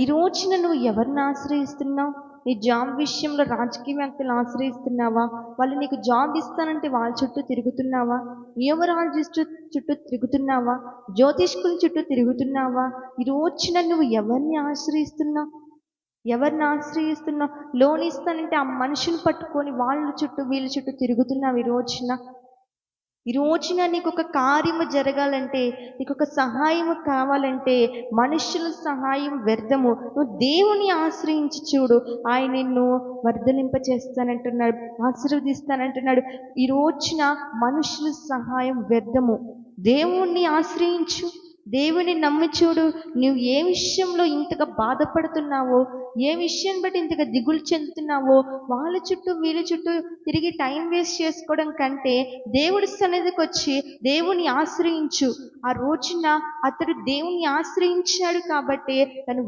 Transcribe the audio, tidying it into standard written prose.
ఈ రోజున నువ్వు ఎవరిని ఆశ్రయిస్తున్నావు? నీ జాబ్ విషయంలో రాజకీయవేత్తలు ఆశ్రయిస్తున్నావా? వాళ్ళు నీకు జాబ్ ఇస్తానంటే వాళ్ళ చుట్టూ తిరుగుతున్నావా? యువరాజు చుట్టూ తిరుగుతున్నావా? జ్యోతిష్కుల చుట్టూ తిరుగుతున్నావా? ఈ రోజున నువ్వు ఎవరిని ఆశ్రయిస్తున్నావు? ఎవరిని ఆశ్రయిస్తున్నావు? లోన్ ఇస్తానంటే ఆ మనిషిని పట్టుకొని వాళ్ళ చుట్టూ వీళ్ళ చుట్టూ తిరుగుతున్నావు. ఈ రోజున నీకు ఒక కార్యము జరగాలంటే, నీకు ఒక సహాయము కావాలంటే మనుషుల సహాయం వ్యర్థము. నువ్వు దేవుని ఆశ్రయించి చూడు, ఆయన నిన్ను వర్ధలింప చేస్తానంటున్నాడు, ఆశీర్వదిస్తానంటున్నాడు. ఈ రోజున మనుషుల సహాయం వ్యర్థము. దేవుణ్ణి ఆశ్రయించు, దేవుని నమ్మి చూడు. నువ్వు ఏ విషయంలో ఇంతగా బాధపడుతున్నావో, ఏ విషయం బట్టి ఇంతగా దిగులు చెందుతున్నావో, వాళ్ళ చుట్టూ వీళ్ళ చుట్టూ తిరిగి టైం వేస్ట్ చేసుకోవడం కంటే దేవుడి సన్నిధికి వచ్చి దేవుని ఆశ్రయించు. ఆ రోజున అతడు దేవుని ఆశ్రయించాడు కాబట్టి తను